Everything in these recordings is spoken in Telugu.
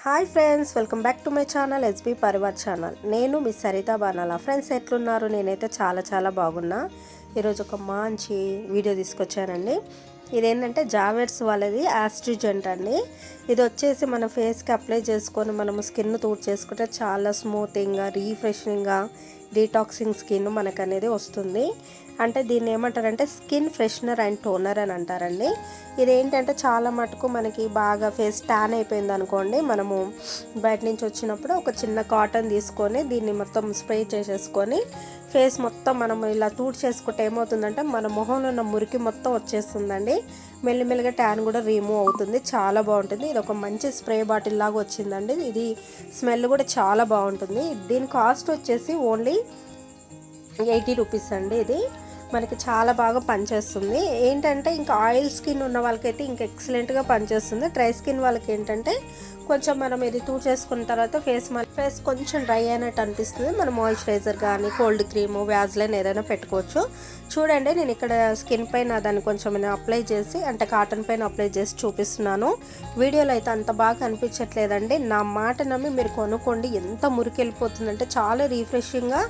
Hi friends, welcome back to my channel SB Parivar channel. నేను మీ సరిత బాణాల. ఫ్రెండ్స్ ఎట్లున్నారు? నేనైతే చాలా బాగున్నా. ఈరోజు ఒక మంచి వీడియో తీసుకొచ్చానండి. ఇదేంటంటే జావెట్స్ వాళ్ళది ఆస్ట్రిజెంట్ అండి. ఇది వచ్చేసి మన ఫేస్కి అప్లై చేసుకొని మనము స్కిన్ తూడ్ చేసుకుంటే చాలా స్మూతింగ్గా, రీఫ్రెషింగ్గా, డీటాక్సింగ్ స్కిన్ మనకు అనేది వస్తుంది. అంటే దీన్ని ఏమంటారంటే స్కిన్ ఫ్రెషనర్ అండ్ టోనర్ అని అంటారండి. ఇదేంటంటే చాలా మటుకు మనకి బాగా ఫేస్ ట్యాన్ అయిపోయింది అనుకోండి, మనము బయట నుంచి వచ్చినప్పుడు ఒక చిన్న కాటన్ తీసుకొని దీన్ని మొత్తం స్ప్రే చేసేసుకొని ఫేస్ మొత్తం మనం ఇలా తూడ్ చేసుకుంటే ఏమవుతుందంటే మన మొహంలో ఉన్న మురికి మొత్తం వచ్చేస్తుందండి. మెల్లిమెల్లిగా ట్యాన్ కూడా రిమూవ్ అవుతుంది. చాలా బాగుంటుంది. ఇది ఒక మంచి స్ప్రే బాటిల్ లాగా వచ్చిందండి. ఇది స్మెల్ కూడా చాలా బాగుంటుంది. దీని కాస్ట్ వచ్చేసి ఓన్లీ 80 రూపీస్ అండి. ఇది మనకి చాలా బాగా పనిచేస్తుంది. ఏంటంటే ఇంకా ఆయిల్ స్కిన్ ఉన్న వాళ్ళకైతే ఇంకా ఎక్సలెంట్గా పనిచేస్తుంది. డ్రై స్కిన్ వాళ్ళకి ఏంటంటే కొంచెం మనం ఇది తూడ్ చేసుకున్న తర్వాత ఫేస్ కొంచెం డ్రై అయినట్టు అనిపిస్తుంది. మనం మాయిశ్చరైజర్ కానీ కోల్డ్ క్రీము, వ్యాజ్లైన్ ఏదైనా పెట్టుకోవచ్చు. చూడండి, నేను ఇక్కడ స్కిన్ పైన దాన్ని కొంచెం అప్లై చేసి, అంటే కాటన్ పైన అప్లై చేసి చూపిస్తున్నాను. వీడియోలో అయితే అంత బాగా అనిపించట్లేదండి. నా మాట నమ్మి మీరు కొనుక్కోండి. ఎంత మురికి వెళ్ళిపోతుందంటే చాలా రీఫ్రెషింగ్గా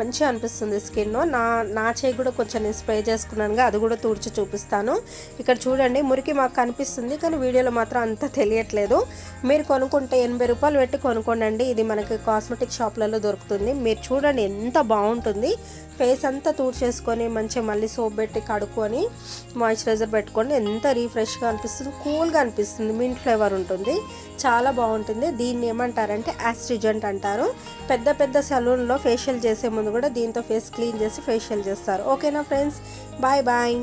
మంచిగా అనిపిస్తుంది స్కిన్. నా చేయి కూడా కొంచెం నేను స్ప్రే చేసుకున్నానుగా, అది కూడా తుడిచి చూపిస్తాను. ఇక్కడ చూడండి, మురికి మాకు కనిపిస్తుంది కానీ వీడియోలో మాత్రం అంత తెలియట్లేదు. మీరు కొనుక్కుంటే 80 రూపాయలు పెట్టి కొనుక్కోండి. ఇది మనకి కాస్మెటిక్ షాప్లలో దొరుకుతుంది. మీరు చూడండి ఎంత బాగుంటుంది. ఫేస్ అంతా తూడ్ చేసుకొని మంచిగా మళ్ళీ సోప్ పెట్టి కడుక్కొని మాయిశ్చరైజర్ పెట్టుకొని ఎంత రీఫ్రెష్గా అనిపిస్తుంది, కూల్గా అనిపిస్తుంది. మింట్ ఫ్లేవర్ ఉంటుంది, చాలా బాగుంటుంది. దీన్ని ఏమంటారంటే ఆస్ట్రిజెంట్ అంటారు. పెద్ద సలూన్లో ఫేషియల్ చేసే ముందు కూడా దీంతో ఫేస్ క్లీన్ చేసి ఫేషియల్ చేస్తారు. ఓకేనా ఫ్రెండ్స్, బాయ్.